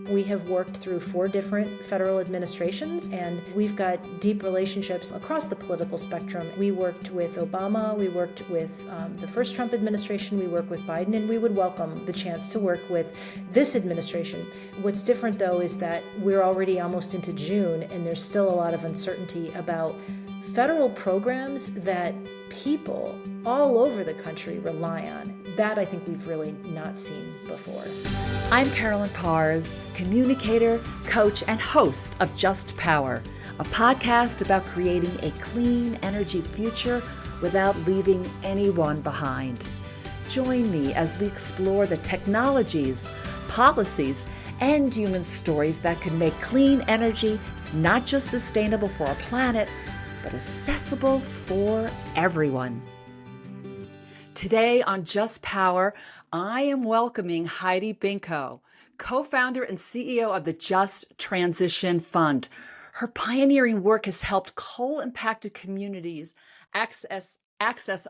We have worked through 4 different federal administrations, and we've got deep relationships across the political spectrum. We worked with Obama, we worked with the first Trump administration, we work with Biden, and we would welcome the chance to work with this administration. What's different, though, is that we're already almost into June, and there's still a lot of uncertainty about federal programs that people all over the country rely on. That I think we've really not seen before. I'm Carolyn Parrs, communicator, coach, and host of Just Power, a podcast about creating a clean energy future without leaving anyone behind. Join me as we explore the technologies, policies, and human stories that can make clean energy not just sustainable for our planet, but accessible for everyone. Today on Just Power, I am welcoming Heidi Binko, co-founder and CEO of the Just Transition Fund. Her pioneering work has helped coal-impacted communities access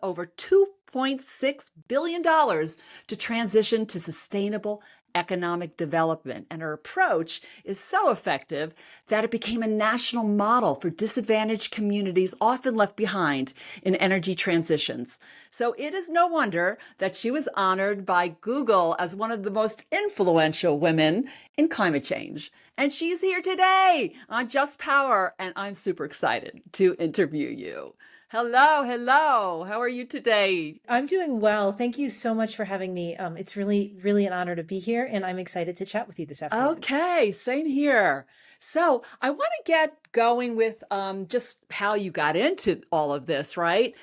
over $2.6 billion to transition to sustainable economic development. And her approach is so effective that it became a national model for disadvantaged communities often left behind in energy transitions. So it is no wonder that she was honored by Google as one of the most influential women in climate change. And she's here today on Just Power, and I'm super excited to interview you. Hello. How are you today? I'm doing well. Thank you so much for having me. It's really, really an honor to be here, and I'm excited to chat with you this afternoon. Okay, same here. So I want to get going with just how you got into all of this, right?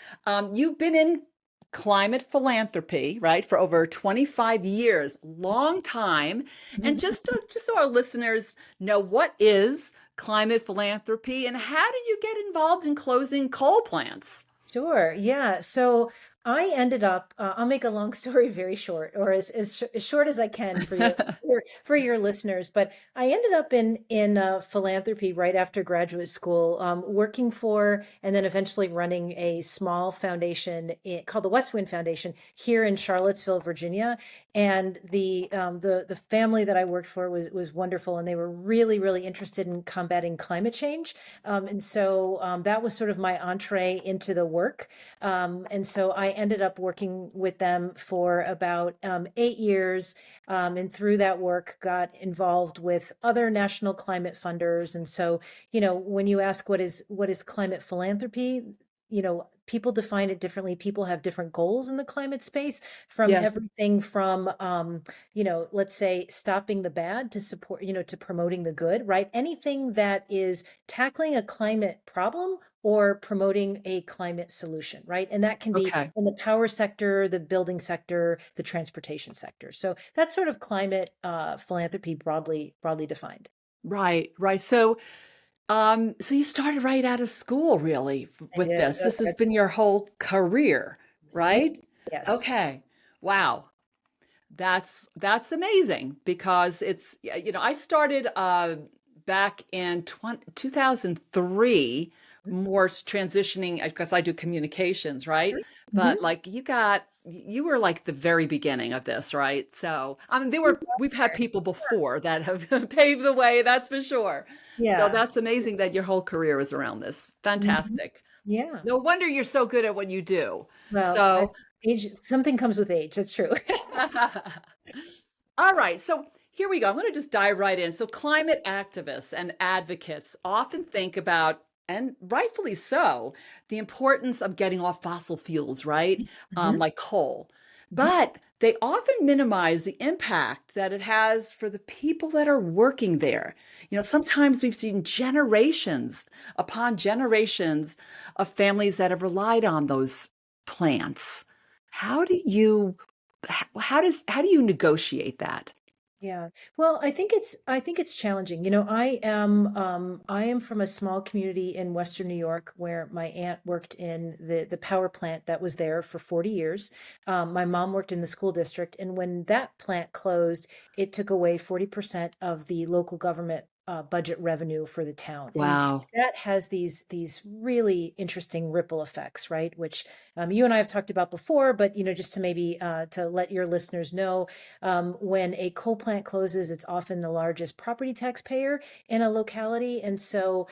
You've been in climate philanthropy, right, for over 25 years, long time. And just so our listeners know, what is climate philanthropy and how did you get involved in closing coal plants? Sure. Yeah. So I ended up, I'll make a long story very short, or as short as I can for for your listeners. But I ended up in philanthropy right after graduate school, working for and then eventually running a small foundation called the West Wind Foundation here in Charlottesville, Virginia. And the family that I worked for was wonderful, and they were really, really interested in combating climate change. And so that was sort of my entree into the work. And so I ended up working with them for about 8 years. And through that work, got involved with other national climate funders. And so, when you ask what is climate philanthropy, people define it differently. People have different goals in the climate space, from Yes. everything from, let's say stopping the bad to support, to promoting the good, right? Anything that is tackling a climate problem or promoting a climate solution, right? And that can be Okay. in the power sector, the building sector, the transportation sector. So that's sort of climate philanthropy broadly defined. Right. So you started right out of school, really, I with did. this. This has been your whole career, Mhm. right? Yes. Okay. Wow. That's amazing because it's, I started back in 2003, more transitioning because I do communications, right? But Mhm. like you were like the very beginning of this, right? So, I mean, we've had people before that have paved the way, that's for sure. So Yeah. that's amazing that your whole career is around this. Mhm. Fantastic. Yeah. No wonder you're so good at what you do. Well, So, age, something comes with age. That's true. all right, so here we go. I'm going to just dive right in. So, climate activists and advocates often think about, and rightfully so, the importance of getting off fossil fuels, right? Mhm. Like coal. Mhm. But they often minimize the impact that it has for the people that are working there. Sometimes we've seen generations upon generations of families that have relied on those plants. How do you how do you negotiate that? Yeah. Well, I think it's challenging. I am from a small community in Western New York where my aunt worked in the power plant that was there for 40 years. My mom worked in the school district, and when that plant closed, it took away 40% of the local government budget revenue for the town. And Wow. that has these really interesting ripple effects, right? Which you and I have talked about before, but just to maybe to let your listeners know, when a coal plant closes, it's often the largest property taxpayer in a locality, and so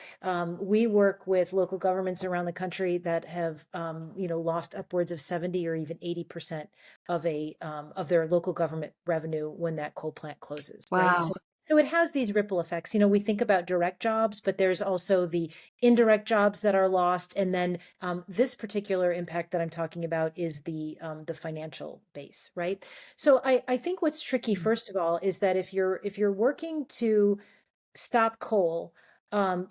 we work with local governments around the country that have lost upwards of 70 or even 80% of their local government revenue when that coal plant closes, right? Wow. So it has these ripple effects. We think about direct jobs, but there's also the indirect jobs that are lost. And then this particular impact that I'm talking about is the financial base, right? So I think what's tricky, first of all, is that if you're working to stop coal,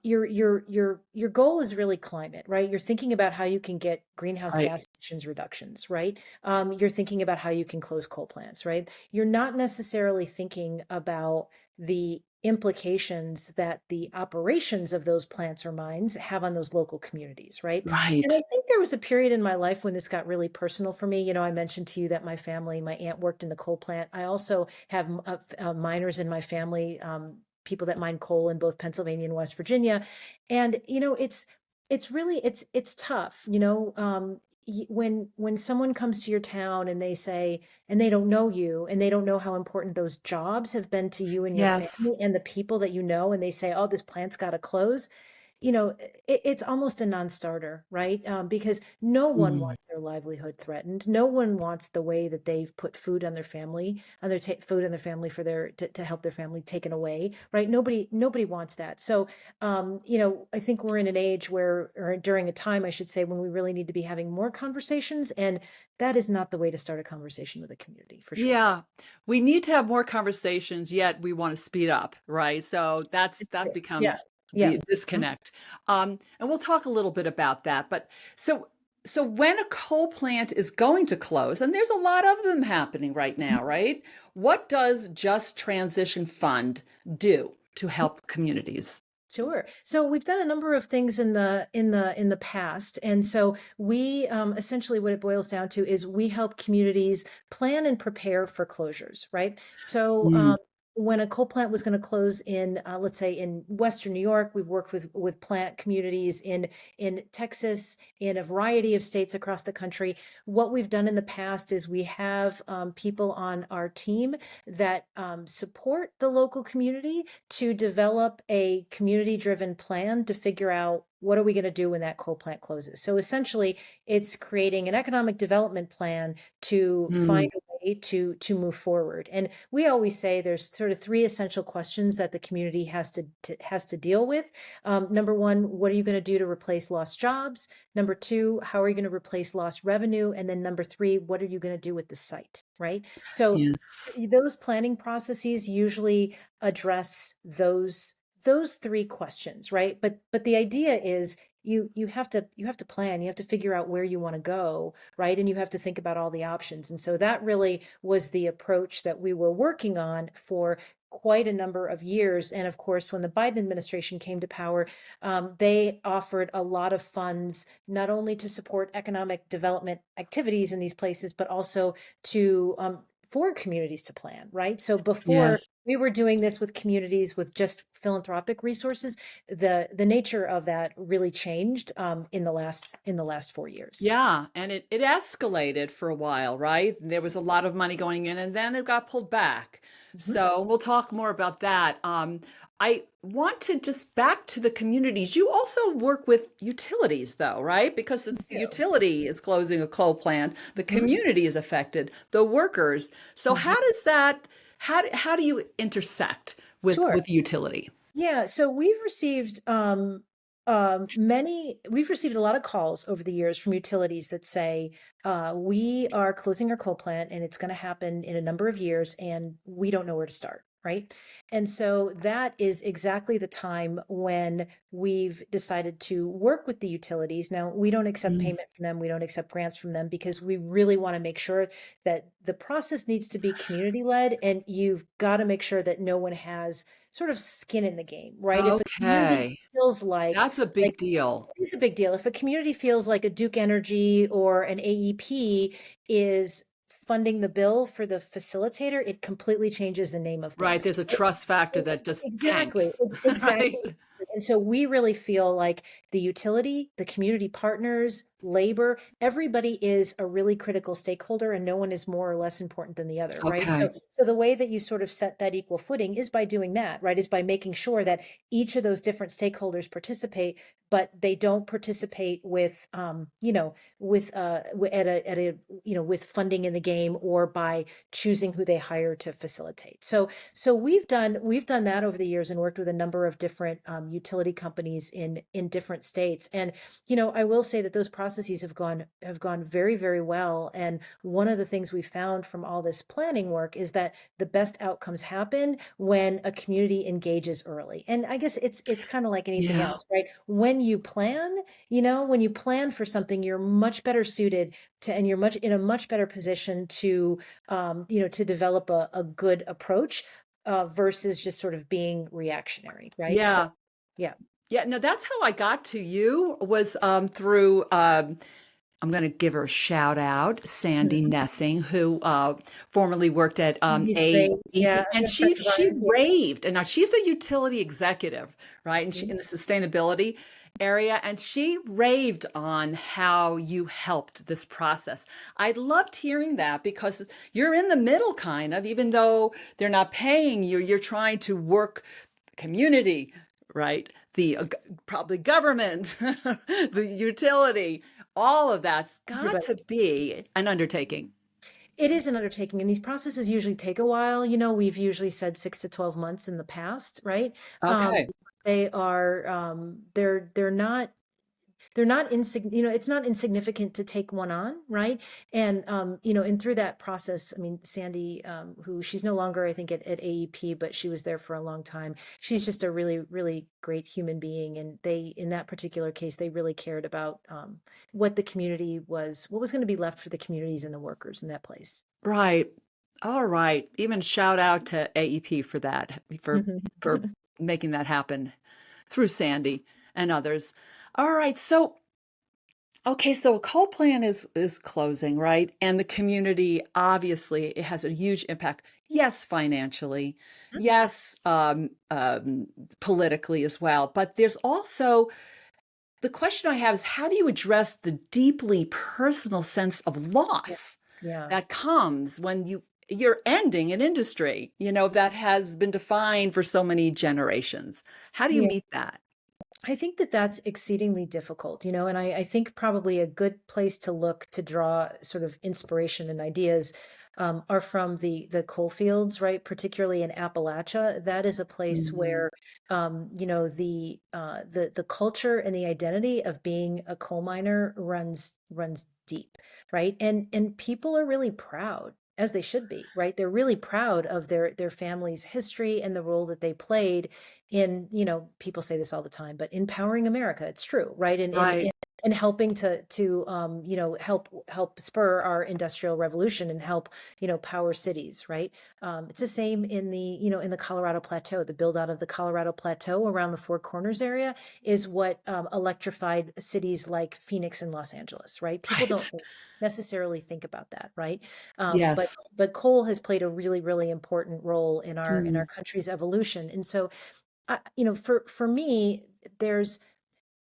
your goal is really climate, right? You're thinking about how you can get greenhouse Right. gas emissions reductions, right? You're thinking about how you can close coal plants, right? You're not necessarily thinking about the implications that the operations of those plants or mines have on those local communities, right? And Right. I think there was a period in my life when this got really personal for me. I mentioned to you that my aunt worked in the coal plant. I also have miners in my family, people that mine coal in both Pennsylvania and West Virginia. And, it's tough, when someone comes to your town and they say, and they don't know you and they don't know how important those jobs have been to you and your Yes. family and the people that and they say, oh, this plant's got to close. It's almost a non-starter, right? Because no one Mm. wants their livelihood threatened. No one wants the way that they've put food on their family, food on their family for to help their family taken away, right? Nobody wants that. So, I think we're in an age or during a time, I should say, when we really need to be having more conversations, and that is not the way to start a conversation with a community, for sure. Yeah. We need to have more conversations, yet we want to speed up, right? So that Yeah. becomes Yeah. the disconnect. And we'll talk a little bit about that. But so so when a coal plant is going to close, and there's a lot of them happening right now, right? What does Just Transition Fund do to help communities? Sure. So we've done a number of things in the past, and so we essentially what it boils down to is we help communities plan and prepare for closures, right? So Mm. when a coal plant was going to close in, let's say in Western New York, we've worked with plant communities in Texas, in a variety of states across the country. What we've done in the past is we have people on our team that support the local community to develop a community driven plan to figure out what are we going to do when that coal plant closes. So essentially, it's creating an economic development plan to Mm. find a way to move forward. And we always say there's sort of three essential questions that the community has to deal with. Number one, what are you going to do to replace lost jobs? Number two, how are you going to replace lost revenue? And then number three, what are you going to do with the site? Right. So Yes. those planning processes usually address those three questions, right? But the idea is you have to plan, you have to figure out where you want to go, right? And you have to think about all the options. And so that really was the approach that we were working on for quite a number of years. And of course, when the Biden administration came to power, they offered a lot of funds, not only to support economic development activities in these places, but also to for communities to plan, right? So before Yes. we were doing this with communities with just philanthropic resources, the nature of that really changed in the last 4 years. Yeah, and it escalated for a while, right? There was a lot of money going in, and then it got pulled back. Mhm. So we'll talk more about that. I want to just back to the communities. You also work with utilities, though, right? Because it's the So, utility is closing a coal plant, the mhm, community is affected, the workers. So mhm. how does that? How do you intersect Sure. with utility? Yeah, so we've received a lot of calls over the years from utilities that say, we are closing our coal plant and it's going to happen in a number of years and we don't know where to start, right? And so that is exactly the time when we've decided to work with the utilities. Now, we don't accept Mm. payment from them, we don't accept grants from them because we really want to make sure that the process needs to be community led, and you've got to make sure that no one has sort of skin in the game, right? If a community Okay, feels like that's a like big deal. it's a big deal. If a community feels like a Duke Energy or an AEP is funding the bill for the facilitator, it completely changes the name of Right. things. There's a trust factor that just Exactly. tanks, right? Exactly. And so we really feel like the utility, the community partners, labor, everybody is a really critical stakeholder and no one is more or less important than the other, right? Okay. So the way that you sort of set that equal footing is by doing that, right? Is by making sure that each of those different stakeholders participate, but they don't participate with, with with funding in the game or by choosing who they hire to facilitate. So we've done that over the years and worked with a number of different utility companies in different states. And I will say that those processes have gone very, very well. And one of the things we found from all this planning work is that the best outcomes happen when a community engages early. And I guess it's kind of like anything Yeah. else, right? When you plan for something, you're much better suited to, and you're much in a much better position to develop a good approach versus just sort of being reactionary, right? So, Yeah. yeah. Yeah. No, that's how I got to you was through I'm going to give her a shout out, Sandy Mhm. Nessing, who formerly worked at He's great. AEP, Yeah, and good friend of she ours. Yeah. raved, and now she's a utility executive, right, and she Mhm. in the sustainability area, and she raved on how you helped this process. I loved hearing that because you're in the middle, kind of, even though they're not paying you, you're trying to work community, right? The probably government, the utility, all of that's got Everybody. to be an undertaking. It is an undertaking, and these processes usually take a while. We've usually said 6 to 12 months in the past, right? Um, Okay. it's not insignificant to take one on, right? And through that process, I mean, Sandy, who she's no longer, I think, at AEP, but she was there for a long time. She's just a really, really great human being. And in that particular case, they really cared about what was going to be left for the communities and the workers in that place. Right. All right. Even shout out to AEP for that, for Mhm. making that happen through Sandy and others. All right. So okay, so a coal plant is closing, right? And the community obviously it has a huge impact. Yes, financially. Yes, politically as well. But there's also the question I have is how do you address the deeply personal sense of Yeah. loss Yeah. that comes when you're ending an industry, that has been defined for so many generations. How do you Yeah. meet that? I think that that's exceedingly difficult, and I think probably a good place to look to draw sort of inspiration and ideas are from the coal fields, right? Particularly in Appalachia. That is a place Mhm. where, the culture and the identity of being a coal miner runs deep, right? And people are really proud. As they should be, right? They're really proud of their family's history and the role that they played in, people say this all the time, but empowering America, it's true, right? And Right. and helping to help spur our industrial revolution and help power cities, right? It's the same in the Colorado Plateau. The build out of the Colorado Plateau around the Four Corners area is what electrified cities like Phoenix and Los Angeles, right? People don't Right. necessarily think about that, right? But Yes. coal has played a really, really important role in our Mm. country's evolution. And so for me, there's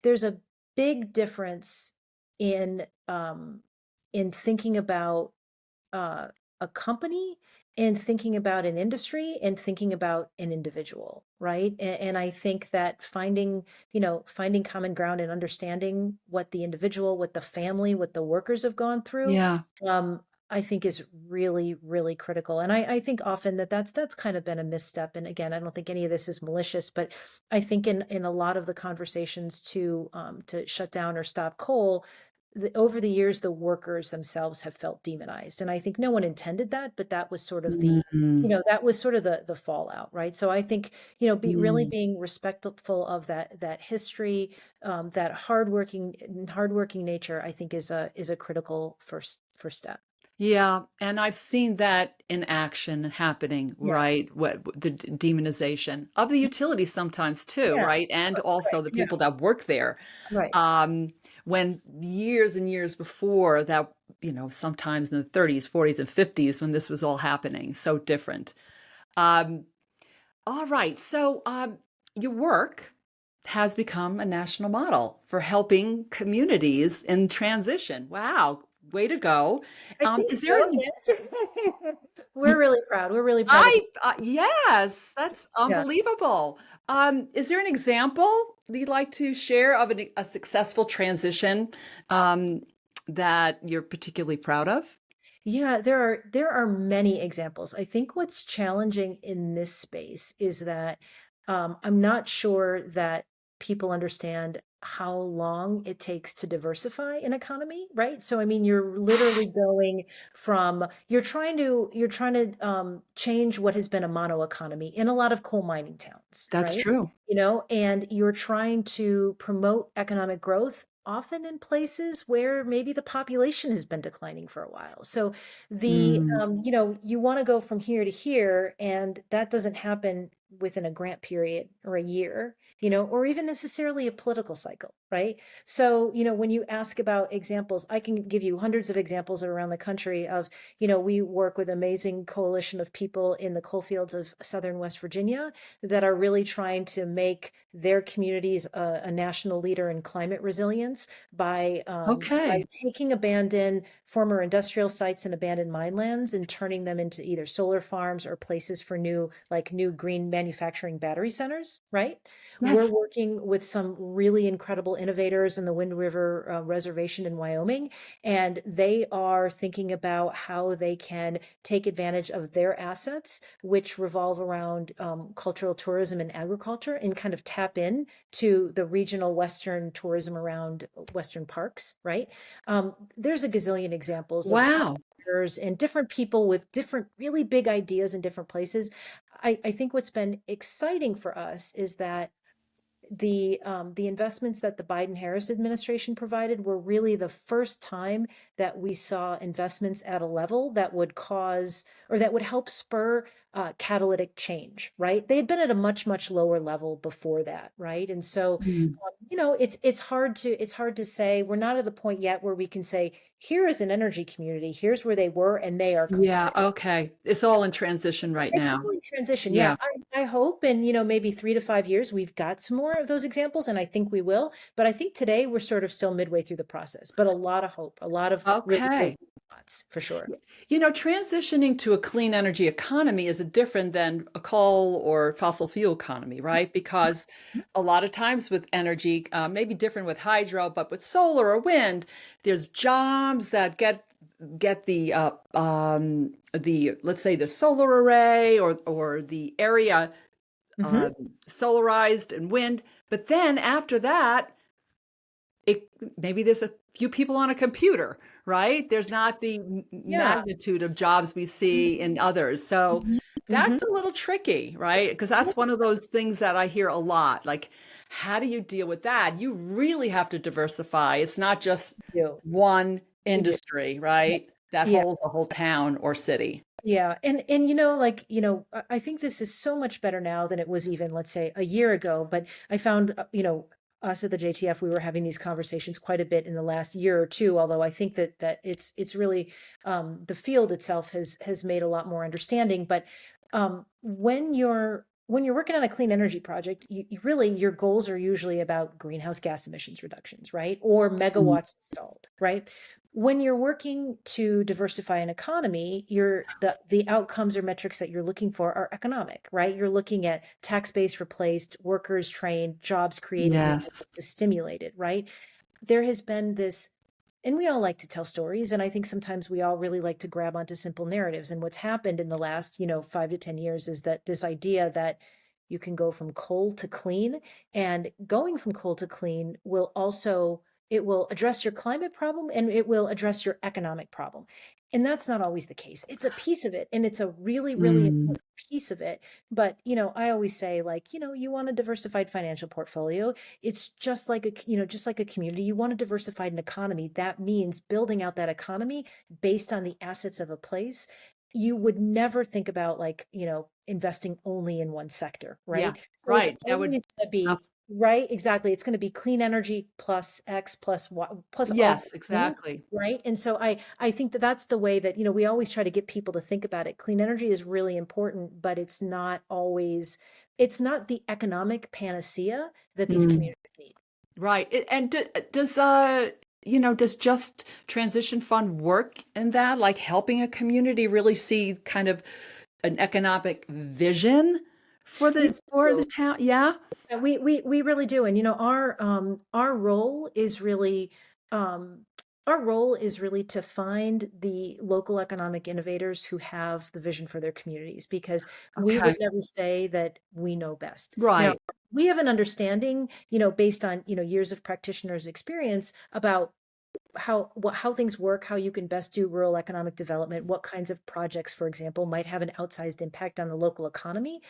there's a big difference in thinking about uh, a company and thinking about an industry and thinking about an individual, right? And I think that finding common ground and understanding what the individual, what the family, what the workers have gone through, Yeah. um, I think is really, really critical. And I think often that's kind of been a misstep. And again, I don't think any of this is malicious, but I think in a lot of the conversations to shut down or stop coal, over the years, the workers themselves have felt demonized. And I think no one intended that, but that was sort of Mhm. the fallout, right? So I think, really Mm. being respectful of that history, that hardworking nature, I think is a critical first step. Yeah, and I've seen that in action happening, Yeah. right? What the demonization of the utilities sometimes too, Yeah. right? And also Right. the Yeah. people that work there. Right. Um, when years and years before that sometimes in the 30s, 40s, and 50s when this was all happening. So different. Um, all right. So your work has become a national model for helping communities in transition. Wow. Way to go. I think Is so, there an yes. We're really proud. We're really proud of yes, that's yeah. unbelievable. Is there an example that you'd like to share of a successful transition that you're particularly proud of? Yeah, there are many examples. I think what's challenging in this space is that I'm not sure that people understand how long it takes to diversify an economy, right? So I mean, you're literally going from you're trying to change what has been a mono economy in a lot of coal mining towns, That's right? true. And you're trying to promote economic growth often in places where maybe the population has been declining for a while. So Mm, you want to go from here to here, and that doesn't happen within a grant period or a year, or even necessarily a political cycle, right? So, when you ask about examples, I can give you hundreds of examples around the country of, we work with amazing coalition of people in the coal fields of Southern West Virginia that are really trying to make their communities a national leader in climate resilience by okay. taking abandoned former industrial sites and abandoned mine lands and turning them into either solar farms or places for new green manufacturing battery centers, right? We're Yes. working with some really incredible innovators in the Wind River Reservation in Wyoming, and they are thinking about how they can take advantage of their assets, which revolve around cultural tourism and agriculture, and kind of tap in to the regional Western tourism around Western parks, right? There's a gazillion examples of Wow. entrepreneurs and different people with different really big ideas in different places. I think what's been exciting for us is that the investments that the Biden-Harris administration provided were really the first time that we saw investments at a level that would cause or that would help spur catalytic change, right? They had been at a much, much lower level before that, right? And so, Mm, it's hard to say. We're not at the point yet where we can say, here is an energy community, here's where they were, and they are yeah. competitive. Okay. It's all in transition right It's now. all in transition. Yeah, Yeah. I hope in, maybe 3 to 5 years, we've got some more of those examples, and I think we will. But I think today we're sort of still midway through the process, but a lot of hope, a lot of really great Okay. thoughts for sure. Transitioning to a clean energy economy is different than a coal or fossil fuel economy, right? Because a lot of times with energy, maybe different with hydro, but with solar or wind, there's jobs that get the let's say the solar array or the area Hmm. solarized and wind. But then after that, it maybe there's a few people on a computer, right? There's not the Yeah. magnitude of jobs we see in others. So Hmm. that's Hmm. a little tricky, right? Because that's one of those things that I hear a lot. Like, how do you deal with that? You really have to diversify. It's not just We do. one We do. industry, right? That Yeah. holds a whole town or city. Yeah. And I think this is so much better now than it was even, let's say, a year ago. But I found, us at the JTF, we were having these conversations quite a bit in the last year or two, although I think that it's really the field itself has made a lot more understanding. But when you're working on a clean energy project, you really your goals are usually about greenhouse gas emissions reductions, right? Or Mm, megawatts installed, right? When you're working to diversify an economy, the outcomes or metrics that you're looking for are economic, right? You're looking at tax base replaced, workers trained, jobs created, new yes. businesses stimulated, right? There has been this, and we all like to tell stories, and I think sometimes we all really like to grab onto simple narratives. And what's happened in the last, 5 to 10 years is that this idea that you can go from coal to clean, and going from coal to clean it will address your climate problem and it will address your economic problem. And that's not always the case. It's a piece of it, and it's a really, really Mm, important piece of it. But, I always say, like, you want a diversified financial portfolio. It's just like a community. You want to diversify an economy. That means building out that economy based on the assets of a place. You would never think about, like, investing only in one sector, yeah, right? So it's right. That would always going to not be Right, exactly. It's going to be clean energy plus X plus Y plus all Yes, these things, exactly. right? And so I think that that's the way that, we always try to get people to think about it. Clean energy is really important, but it's not always, it's not the economic panacea that these Mm. communities need. Right. And does does Just Transition Fund work in that, like helping a community really see kind of an economic vision for We the do. town? Yeah. We really do. And our role is really um our role is really to find the local economic innovators who have the vision for their communities, because we would Okay. never say that we know best. Now, Right. we have an understanding, based on, years of practitioners' experience about how things work, how you can best do rural economic development, what kinds of projects, for example, might have an outsized impact on the local economy.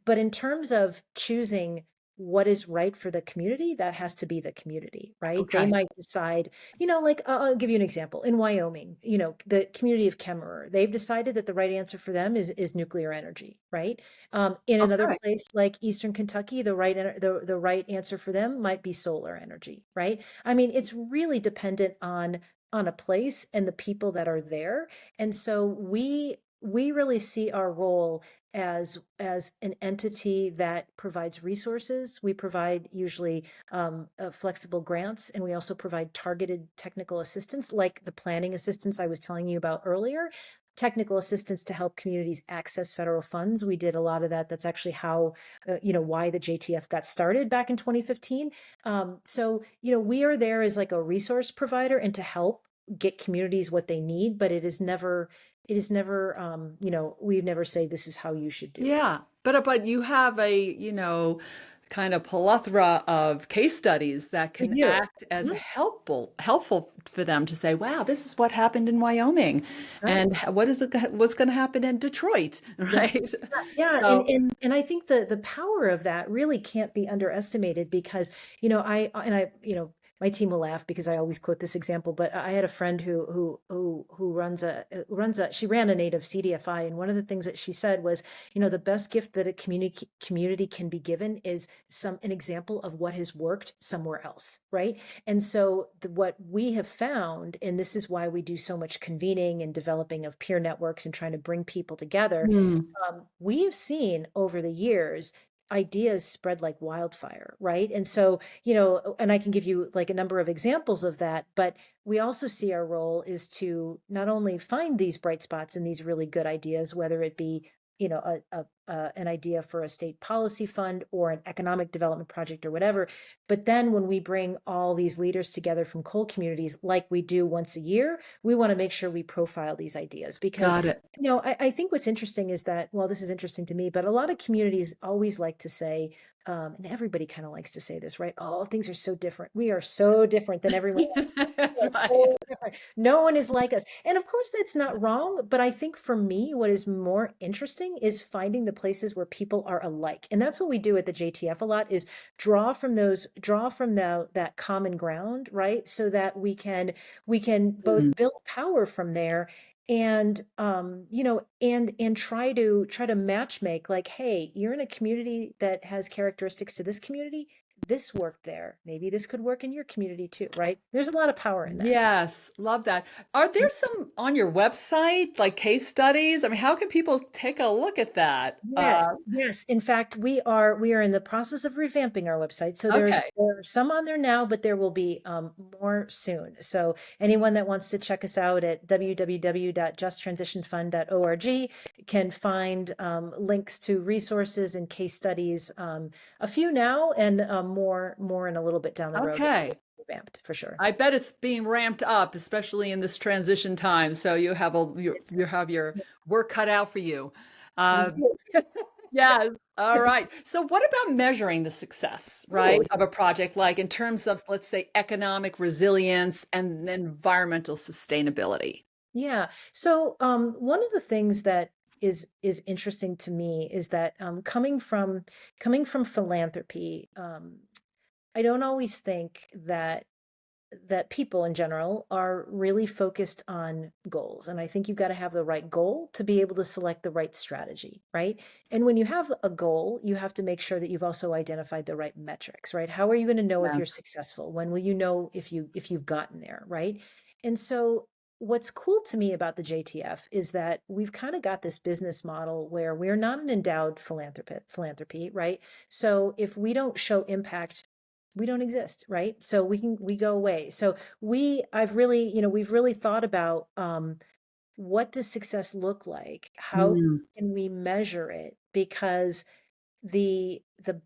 But in terms of choosing what is right for the community, that has to be the community, right? They Okay. might decide, like I'll give you an example. In Wyoming, the community of Kemmerer, they've decided that the right answer for them is nuclear energy, right? In another Okay. place like Eastern Kentucky, the right answer for them might be solar energy, right? I mean, it's really dependent on a place and the people that are there. And so we really see our role as an entity that provides resources. We provide usually flexible grants, and we also provide targeted technical assistance, like the planning assistance I was telling you about earlier. Technical assistance to help communities access federal funds. We did a lot of that. That's actually how, why the JTF got started back in 2015. So, we are there as like a resource provider and to help get communities what they need, but it is never, we never say this is how you should do it. Yeah. But you have a, kind of plethora of case studies that We can do. act as Mhm. helpful for them to say, wow, this is what happened in Wyoming. That's right. And what's going to happen in Detroit, Yeah. right? Yeah, and So, and I think the power of that really can't be underestimated, because my team will laugh because I always quote this example, but I had a friend who runs a she ran a native CDFI, and one of the things that she said was, the best gift that a community can be given is an example of what has worked somewhere else, right? And so what we have found, and this is why we do so much convening and developing of peer networks and trying to bring people together, hmm, we have seen over the years ideas spread like wildfire, right? And so, and I can give you like a number of examples of that, but we also see our role is to not only find these bright spots and these really good ideas, whether it be, an idea for a state policy fund or an economic development project or whatever, but then when we bring all these leaders together from coal communities, like we do once a year, we want to make sure we profile these ideas, because got it. I think what's interesting is that, well, this is interesting to me, but a lot of communities always like to say, and everybody kind of likes to say this, right? Oh, things are so different. We are so different than everyone else. We That's are right. so different. No one is like us. And of course, that's not wrong. But I think for me, what is more interesting is finding the places where people are alike. And that's what we do at the JTF a lot, is draw from that common ground, right? So that we can Mm. both build power from there, and and try to match make, like, hey, you're in a community that has characteristics to this community, this worked there, maybe this could work in your community too, right? There's a lot of power in that. Yes, love that. Are there some on your website, like case studies? I mean, how can people take a look at that? Yes, yes. In fact, we are in the process of revamping our website. So Okay. there are some on there now, but there will be more soon. So anyone that wants to check us out at www.justtransitionfund.org can find links to resources and case studies, a few now, and more in a little bit down the road, but Okay. revamped for sure. I bet it's being ramped up, especially in this transition time. So you have your work cut out for you. We Uh, do. yes. All right. So what about measuring the success, right, Oh, of a project, like in terms of, let's say, economic resilience and environmental sustainability? yeah. So one of the things that is interesting to me is that, coming from philanthropy, I don't always think that that people in general are really focused on goals. And I think you've got to have the right goal to be able to select the right strategy, right? And when you have a goal, you have to make sure that you've also identified the right metrics, right? How are you going to know if you're Yes. successful? When will you know if you've gotten there, right? And so what's cool to me about the JTF is that we've kind of got this business model where we're not an endowed philanthropy, right? So if we don't show impact, we don't exist, right? So we go away. So I've really, we've really thought about what does success look like? How Mm, can we measure it? Because the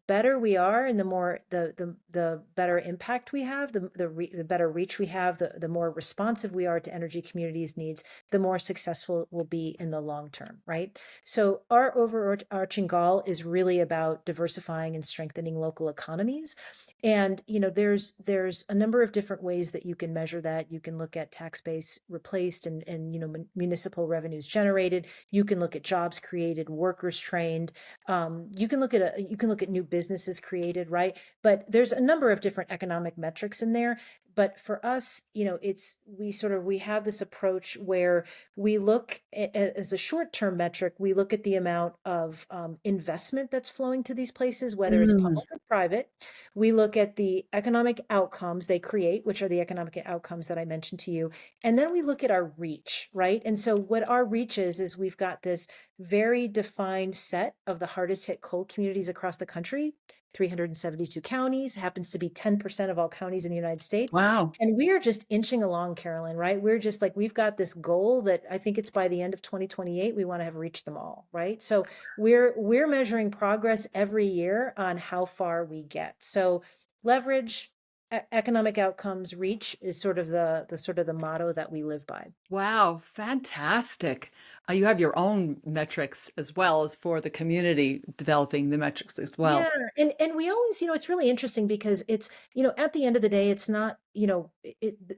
better we are and the more the better impact we have, the better reach we have, the more responsive we are to energy communities needs, the more successful we'll be in the long term, right? So our overarching goal is really about diversifying and strengthening local economies. And there's a number of different ways that you can measure that. You can look at tax base replaced and municipal revenues generated. You can look at jobs created, workers trained. You can look at new businesses created, right? But there's a number of different economic metrics in there. But for us, we have this approach where we look as a short-term metric. We look at the amount of investment that's flowing to these places, whether it's mm. public or private. We look at the economic outcomes they create, which are the economic outcomes that I mentioned to you. And then we look at our reach, right? And so what our reach is we've got this very defined set of the hardest hit coal communities across the country, 372 counties, happens to be 10% of all counties in the United States. Wow. And we are just inching along, Carolyn, right? We're just like, we've got this goal that I think it's by the end of 2028, we want to have reached them all, right? So we're measuring progress every year on how far we get. So leverage, economic outcomes, reach is sort of the motto that we live by. Wow, fantastic. You have your own metrics as well as for the community developing the metrics as well. Yeah, and we always, it's really interesting because it's, at the end of the day, it's not,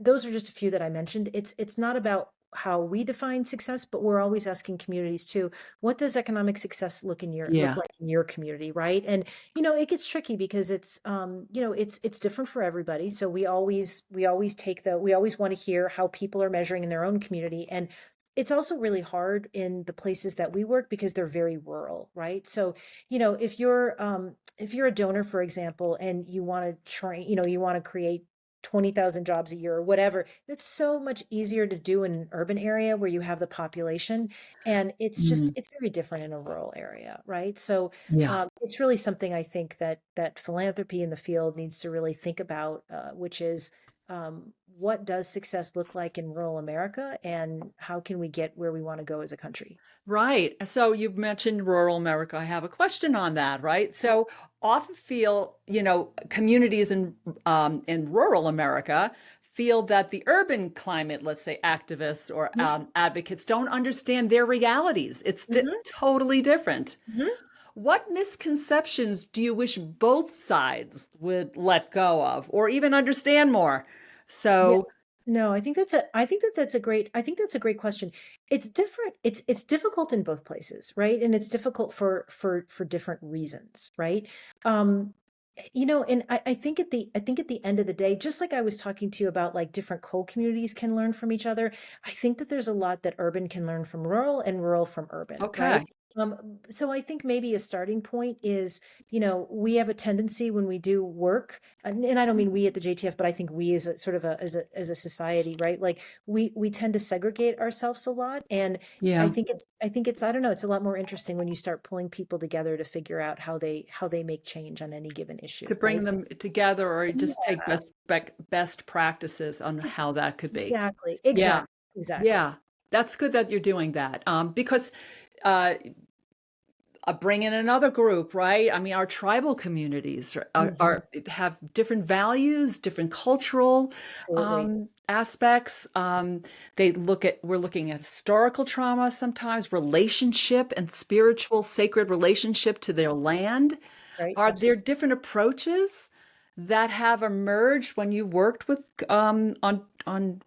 those are just a few that I mentioned. It's not about how we define success, but we're always asking communities too, what does economic success look Yeah, like in your community, right? And it gets tricky because it's it's different for everybody. So we always want to hear how people are measuring in their own community. And it's also really hard in the places that we work because they're very rural, right? So if you're a donor, for example, and you want to train, you want to create 20,000 jobs a year or whatever, it's so much easier to do in an urban area where you have the population. And mm, it's very different in a rural area, right? So yeah. it's really something I think that philanthropy in the field needs to really think about, which is what does success look like in rural America and how can we get where we want to go as a country? Right. So you mentioned rural America. I have a question on that, right? So often feel, communities in rural America feel that the urban climate, let's say activists or advocates, don't understand their realities. It's Mhm, totally different. mhm. What misconceptions do you wish both sides would let go of or even understand more? Yeah. So, No, I think that's a great question. It's different. It's difficult in both places, right? And it's difficult for different reasons, right? Um, and I think at the end of the day, just like I was talking to you about like different coal communities can learn from each other, I think that there's a lot that urban can learn from rural and rural from urban, right? okay. So I think maybe a starting point is, we have a tendency when we do work, and I don't mean we at the JTF, but I think we as a sort of as a society, right? Like we tend to segregate ourselves a lot. And Yeah. I think it's, I don't know, it's a lot more interesting when you start pulling people together to figure out how they make change on any given issue, To bring right? So, them together or just take yeah, best practices on e- how that could be. exactly, Yeah, exactly. yeah. That's good that you're doing that. Because uh, bring in another group, right? I mean, our tribal communities Mhm, have different values, different cultural absolutely. aspects. We're looking at historical trauma sometimes, relationship and spiritual sacred relationship to their land. Right, Are there absolutely. different approaches that have emerged when you worked with on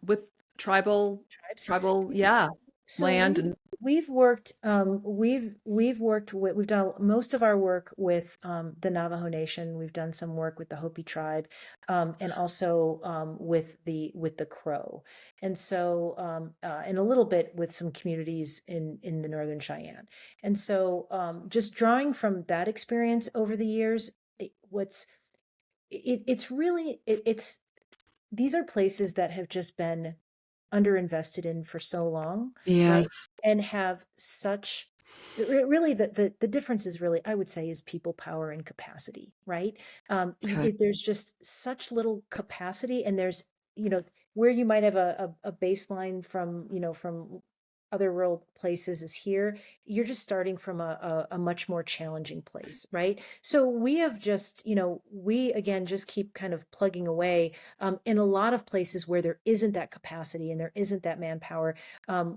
with tribal Tribes. tribal? Yeah. So land and we've worked with, we've done most of our work with the Navajo Nation. We've done some work with the Hopi tribe, and also with the Crow, and so and a little bit with some communities in the Northern Cheyenne. And so just drawing from that experience over the years, it's really it's these are places that have just been underinvested in for so long, right? yes. And have such really the difference is really, I would say, is people power and capacity, right? Okay. There's just such little capacity, and there's, where you might have a baseline from, from other rural places is here, you're just starting from a much more challenging place, right? So we have just, we again just keep kind of plugging away in a lot of places where there isn't that capacity and there isn't that manpower.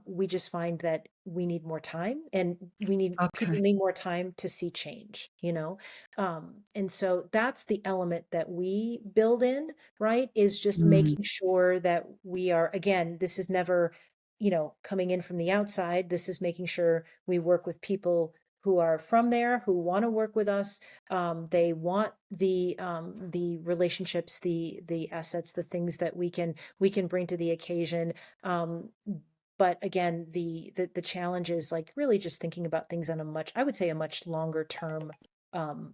We just find that we need more time, and people Okay. need more time to see change, and so that's the element that we build in, right? Is just Mm. making sure that we are, again, this is never, coming in from the outside. This is making sure we work with people who are from there, who want to work with us. They want the relationships, the assets, the things that we can bring to the occasion. But again, the challenge is like really just thinking about things on I would say, a much longer term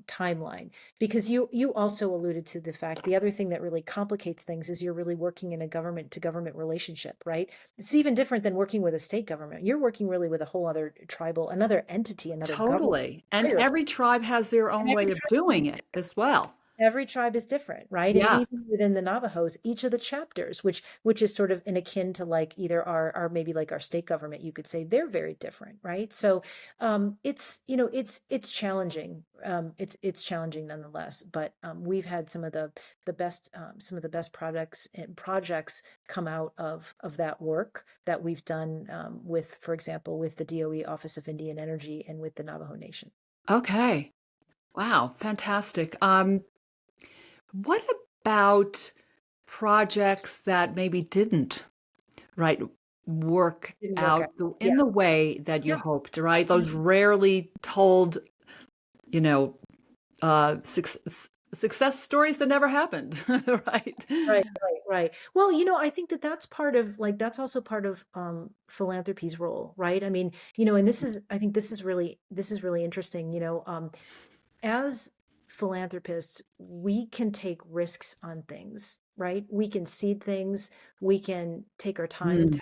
timeline, because you also alluded to the fact, the other thing that really complicates things is you're really working in a government to government relationship, right? It's even different than working with a state government. You're working really with a whole other tribal, another entity, another government Totally. And entirely. every tribe has their And own way of doing it as well. every tribe is different, right? And Yes. even within the Navajos, each of the chapters, which is sort of in akin to like either our maybe like our state government, you could say, they're very different, right? So it's, it's challenging. It's challenging nonetheless. But we've had some of the best products and projects come out of that work that we've done with, for example, with the DOE Office of Indian Energy and with the Navajo Nation. Okay. Wow, fantastic. What about projects that maybe didn't, right, work Didn't work out. out in Yeah. the way that you Yeah. hoped, right? Those Mhm. rarely told, you know, success stories that never happened, right? Right, right, right. Well, I think that that's part of, like, that's also part of philanthropy's role, right? I mean, and I think this is really interesting, as philanthropists, we can take risks on things, right? We can seed things, we can take our time Mm, to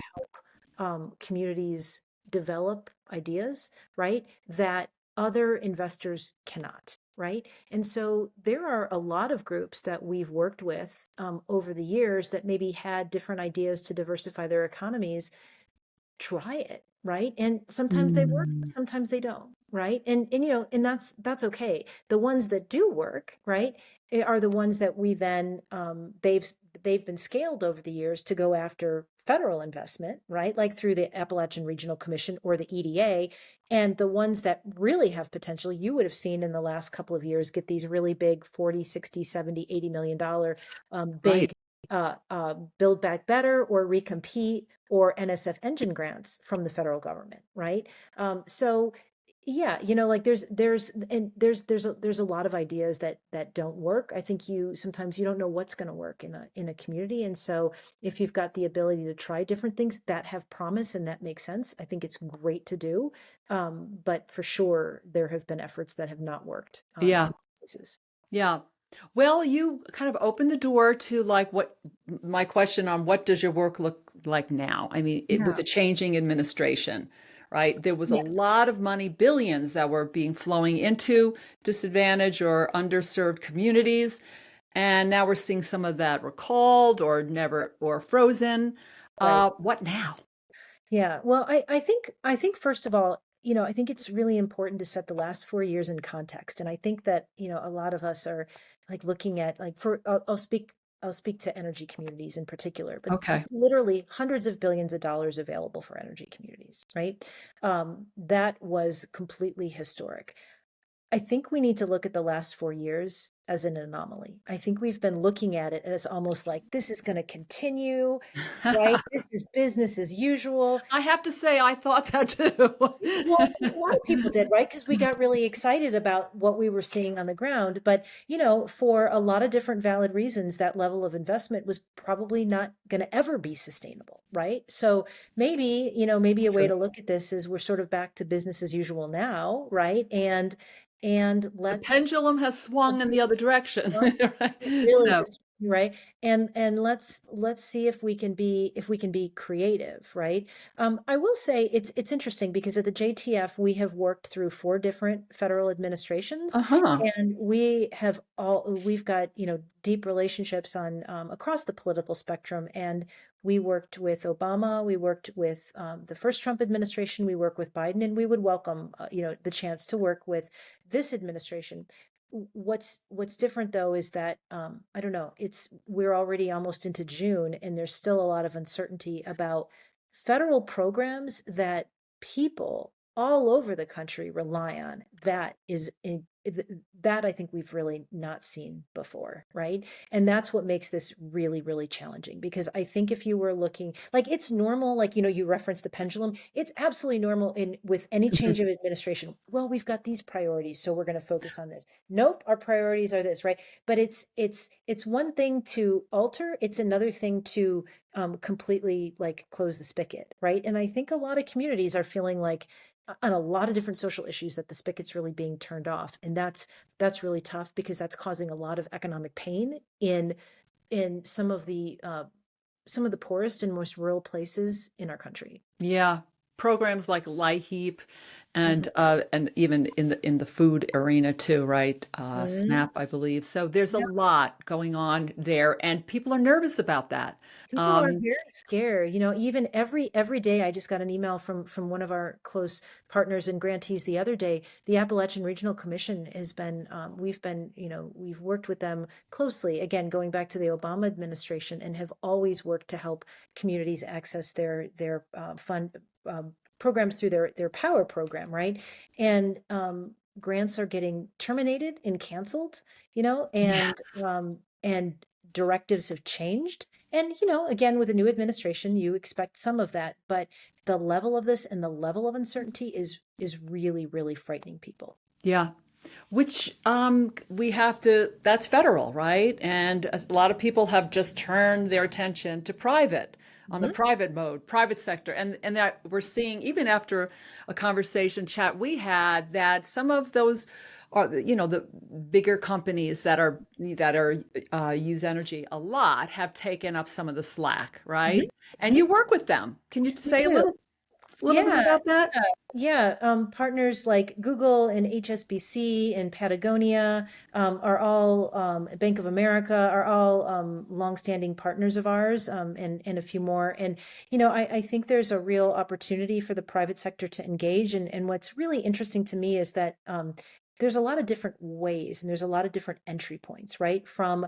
help communities develop ideas, right? That other investors cannot, right? And so there are a lot of groups that we've worked with over the years that maybe had different ideas to diversify their economies. Try it, right? And sometimes they work, mm, sometimes they don't, right? And and that's okay. The ones that do work, right, are the ones that we then they've been scaled over the years to go after federal investment, right? Like through the Appalachian Regional Commission or the EDA. And the ones that really have potential, you would have seen in the last couple of years, get these really big 40, 60, 70, $80 million right. big Build Back Better or Recompete or NSF engine grants from the federal government, right? So yeah, like there's a lot of ideas that don't work. I think you sometimes you don't know what's going to work in a community, and so if you've got the ability to try different things that have promise and that make sense, I think it's great to do. But for sure, there have been efforts that have not worked Yeah. in cases. Yeah. Well, you kind of opened the door to like what my question on what does your work look like now? I mean, with Yeah. the changing administration, right? There was a Yes. lot of money, billions that were being flowing into disadvantaged or underserved communities. And now we're seeing some of that recalled or never or frozen. Right. What now? Yeah. Well, I think first of all, I think it's really important to set the last 4 years in context. And I think that, a lot of us are like looking at like I'll speak to energy communities in particular, but Okay. literally hundreds of billions of dollars available for energy communities, right? That was completely historic. I think we need to look at the last 4 years as an anomaly. I think we've been looking at it as almost like this is going to continue, right? This is business as usual. I have to say, I thought that too. Well, I think a lot of people did, right? Because we got really excited about what we were seeing on the ground. But, for a lot of different valid reasons, that level of investment was probably not going to ever be sustainable, right? So maybe a way True. to look at this is we're sort of back to business as usual now, right? And The let's pendulum has swung in the other direction. well, it Right? really So, is, right? And let's see if we can be creative, right? I will say it's interesting because at the JTF we have worked through four different federal administrations, uh-huh. and we've got deep relationships on across the political spectrum, and we worked with Obama, we worked with the first Trump administration, we work with Biden, and we would welcome the chance to work with this administration. What's different though is that I don't know, we're already almost into June and there's still a lot of uncertainty about federal programs that people all over the country rely on. That I think we've really not seen before, right? And that's what makes this really, really challenging, because I think if you were looking, like, it's normal, like, you referenced the pendulum, it's absolutely normal in with any change of administration. Well, we've got these priorities, so we're going to focus on this. Nope, our priorities are this, right? But it's one thing to alter, it's another thing to completely like close the spigot, right? And I think a lot of communities are feeling like on a lot of different social issues that the spigot's really being turned off, and that's really tough because that's causing a lot of economic pain in some of the poorest and most rural places in our country. Yeah, programs like LIHEAP Mhm. and even in the food arena too, right? Mhm. SNAP, I believe. So there's a lot going on there, and people are nervous about that. People are Um, very scared. Even every day. I just got an email from one of our close partners and grantees the other day. The Appalachian Regional Commission has been, we've worked with them closely, again, going back to the Obama administration, and have always worked to help communities access their fund programs through their power program, right? And grants are getting terminated and canceled, yes. and directives have changed. And, again, with a new administration, you expect some of that, but the level of this and the level of uncertainty is really, really frightening people. Yeah. Which we have to, that's federal, right? And a lot of people have just turned their attention to private, on the Mhm. private mode, private sector. And that we're seeing, even after a conversation chat we had, that some of those are, the bigger companies that use energy a lot have taken up some of the slack, Mhm. right? And Mhm. you work with them. Can you We say a do. little bit Yeah, about that? yeah, yeah. Partners like Google and HSBC and Patagonia are all Bank of America are all longstanding partners of ours, and a few more. And I think there's a real opportunity for the private sector to engage. And what's really interesting to me is that there's a lot of different ways and there's a lot of different entry points, right? From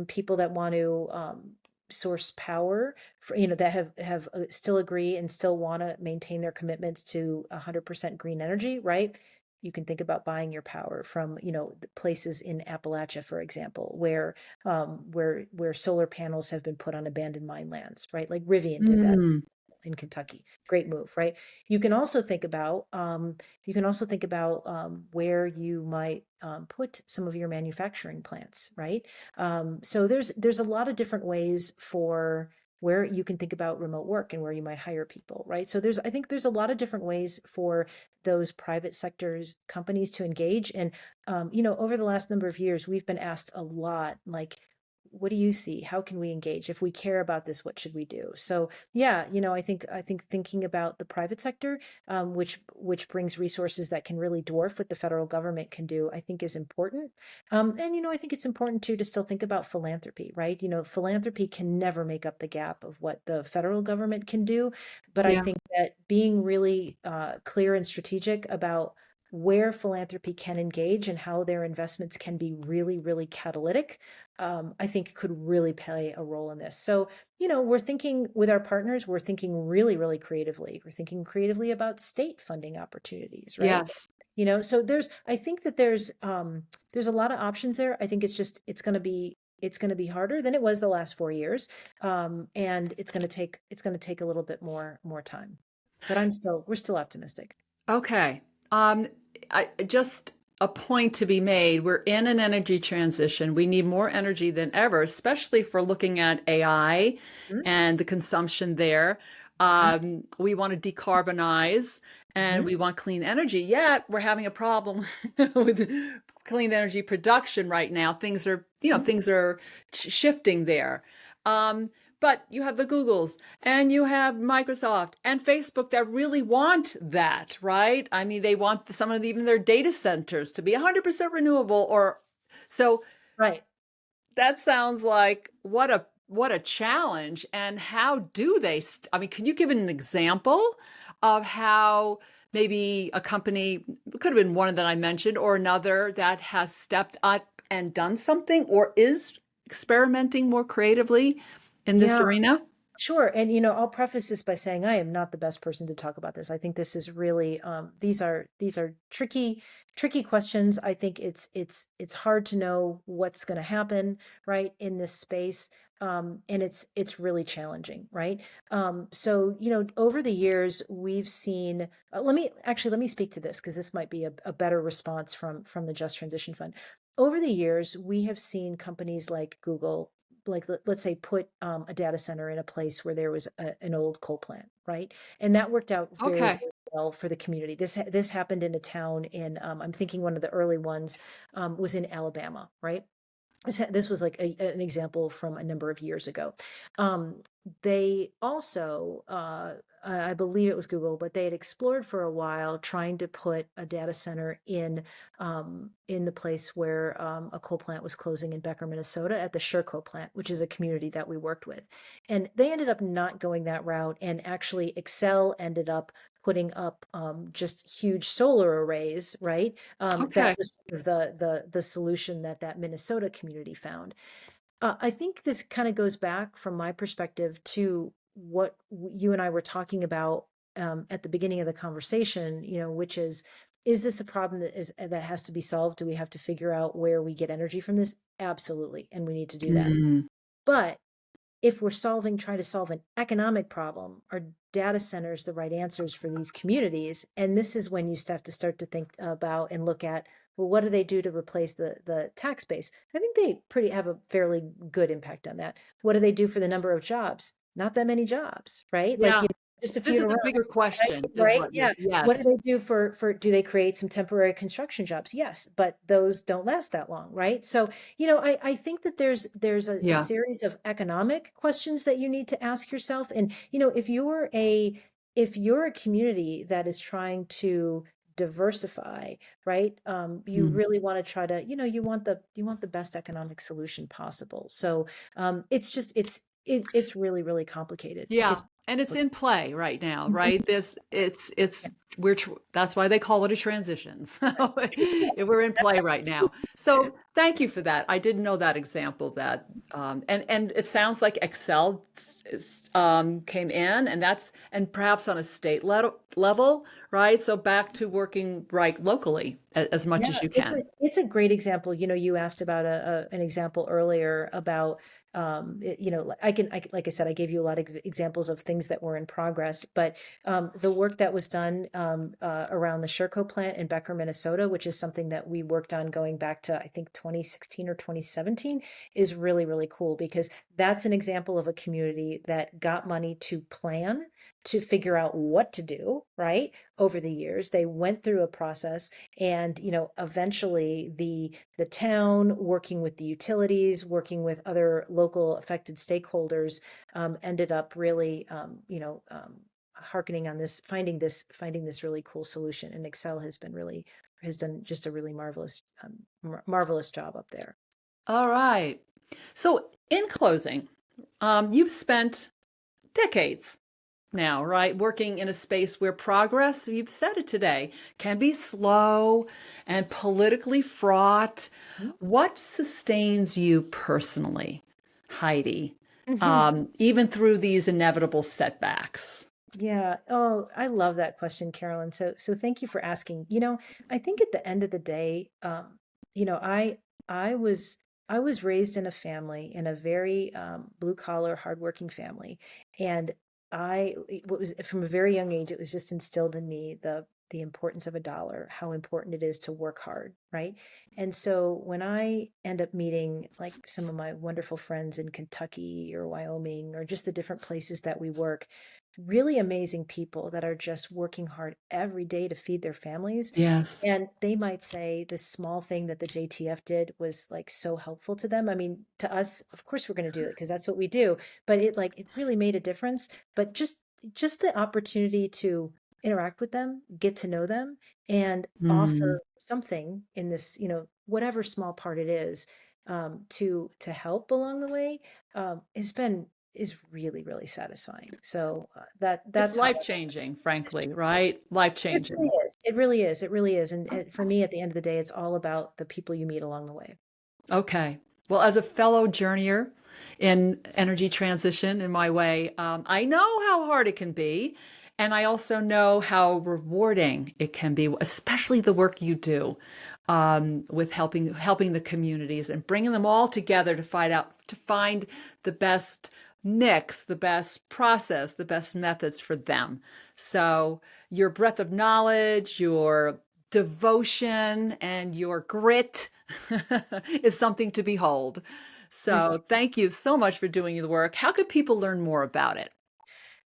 people that want to source power that have still agree and still want to maintain their commitments to 100% green energy, right? You can think about buying your power from the places in Appalachia, for example, where solar panels have been put on abandoned mine lands, right? Like Rivian did that Mm, in Kentucky. Great move, right? You can also think about where you might put some of your manufacturing plants, right? So there's a lot of different ways for where you can think about remote work and where you might hire people, right? So I think there's a lot of different ways for those private sectors companies to engage. And over the last number of years, we've been asked a lot, like, what do you see? How can we engage? If we care about this, what should we do? So yeah, I think thinking about the private sector, which brings resources that can really dwarf what the federal government can do, I think is important. And I think it's important too to still think about philanthropy, right? Philanthropy can never make up the gap of what the federal government can do, but I yeah. think that being really clear and strategic about where philanthropy can engage and how their investments can be really, really catalytic, I think could really play a role in this. So, we're thinking with our partners, we're thinking really, really creatively. We're thinking creatively about state funding opportunities, right? Yes. So I think that there's a lot of options there. I think it's going to be harder than it was the last 4 years. And it's going to take a little bit more time, but we're still optimistic. Okay. Just a point to be made. We're in an energy transition. We need more energy than ever, especially for looking at AI and the consumption there. We want to decarbonize and Mhm. we want clean energy, yet we're having a problem with clean energy production right now. Things are shifting there. Um, but you have the Googles and you have Microsoft and Facebook that really want that, right? I mean, they want some of even their data centers to be 100% renewable or so Right. that sounds like what a challenge. And how do they I mean, can you give an example of how maybe a company, it could have been one that I mentioned or another, that has stepped up and done something or is experimenting more creatively in this Yeah. arena? Sure. And I'll preface this by saying I am not the best person to talk about this. I think this is really these are tricky questions. I think it's hard to know what's going to happen, right, in this space. And it's really challenging, right? So, over the years we've seen let me speak to this because this might be a better response from the Just Transition Fund. Over the years, we have seen companies like Google, like let's say, put a data center in a place where there was an old coal plant, right? And that worked out very, Okay. very well for the community. This happened in a town I'm thinking one of the early ones was in Alabama, right? This was like an example from a number of years ago. Um, they also, I believe it was Google, but they had explored for a while trying to put a data center in the place where a coal plant was closing in Becker, Minnesota, at the Sherco plant, which is a community that we worked with. And they ended up not going that route. And actually, Excel ended up putting up just huge solar arrays, right? That Okay. was the solution that Minnesota community found. I think this kind of goes back, from my perspective, to what you and I were talking about at the beginning of the conversation. Which is this a problem that has to be solved? Do we have to figure out where we get energy from this? Absolutely, and we need to do that. Mm. But if we're trying to solve an economic problem, are data centers the right answers for these communities? And this is when you start to think about and look at, well, what do they do to replace the tax base? I think they have a fairly good impact on that. What do they do for the number of jobs? Not that many jobs, right? Like, Yeah. just a This few is to the run. bigger Right, question, is right, what you're, yeah. What do yes. they do do they create some temporary construction jobs? Yes, but those don't last that long, right? So, I think that there's a Yeah. series of economic questions that you need to ask yourself. And, if you're a community that is trying to diversify, right? You Mm. really want to try to, you want the best economic solution possible. So, it's really, really complicated. It Yeah, gets and it's in play right now, complicated. right? That's why they call it a transition. So we're in play right now. So thank you for that. I didn't know that example that, and it sounds like Excel came in, and perhaps on a state level, right? So back to working right locally as much Yeah, as you can. it's a great example. You asked about an example earlier about like I said, I gave you a lot of examples of things that were in progress, but the work that was done around the Sherco plant in Becker, Minnesota, which is something that we worked on going back to, I think, 2016 or 2017, is really, really cool, because that's an example of a community that got money to plan, to figure out what to do, right? Over the years, they went through a process, and eventually the town, working with the utilities, working with other local affected stakeholders, ended up really hearkening on this, finding this really cool solution. And Excel has done just a really marvelous job up there. All right. So in closing, you've spent decades now, right? Working in a space where progress, you've said it today, can be slow and politically fraught. What sustains you personally, Heidi, Mhm. even through these inevitable setbacks? Yeah. Oh, I love that question, Carolyn. So thank you for asking. I think at the end of the day, you know, I I was I was raised in a family, in a very blue collar, hardworking family, and what was from a very young age, it was just instilled in me the importance of a dollar, how important it is to work hard, right? And so when I end up meeting like some of my wonderful friends in Kentucky or Wyoming or just the different places that we work, really amazing people that are just working hard every day to feed their families. Yes. And they might say this small thing that the JTF did was like so helpful to them. I mean, to us, of course we're going to do it because that's what we do, but it really made a difference. But just the opportunity to interact with them, get to know them, and Mm. offer something in this, whatever small part it is, to help along the way, has been is really, really satisfying. So It's that's how life changing, frankly, right? Life it really changing. is. It really is. It really is. And for me, at the end of the day, it's all about the people you meet along the way. Okay. Well, as a fellow journeyer in energy transition in my way, I know how hard it can be. And I also know how rewarding it can be, especially the work you do with helping the communities and bringing them all together to find the best mix, the best process, the best methods for them. So your breadth of knowledge, your devotion, and your grit is something to behold. So thank you so much for doing the work. How could people learn more about it?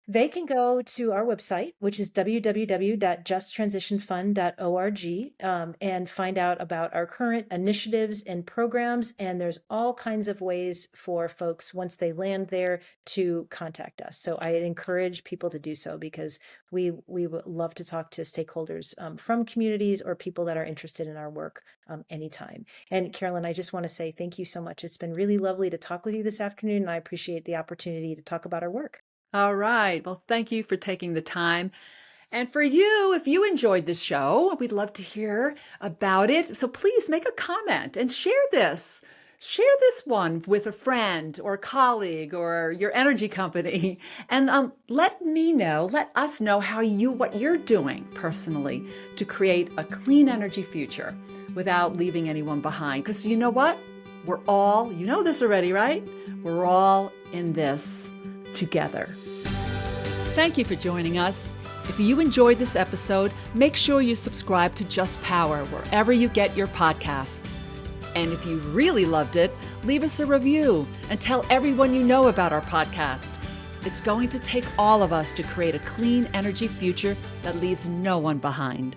They can go to our website, which is www.justtransitionfund.org, and find out about our current initiatives and programs. And there's all kinds of ways for folks, once they land there, to contact us. So I encourage people to do so because we would love to talk to stakeholders from communities or people that are interested in our work anytime. And Carolyn, I just want to say thank you so much. It's been really lovely to talk with you this afternoon, and I appreciate the opportunity to talk about our work. All right. Well, thank you for taking the time. And for you, if you enjoyed this show, we'd love to hear about it. So please make a comment and share this. Share this one with a friend or a colleague or your energy company. And let us know what you're doing personally to create a clean energy future without leaving anyone behind. Because you know what? You know this already, right? We're all in this together. Thank you for joining us. If you enjoyed this episode, make sure you subscribe to Just Power wherever you get your podcasts. And if you really loved it, leave us a review and tell everyone you know about our podcast. It's going to take all of us to create a clean energy future that leaves no one behind.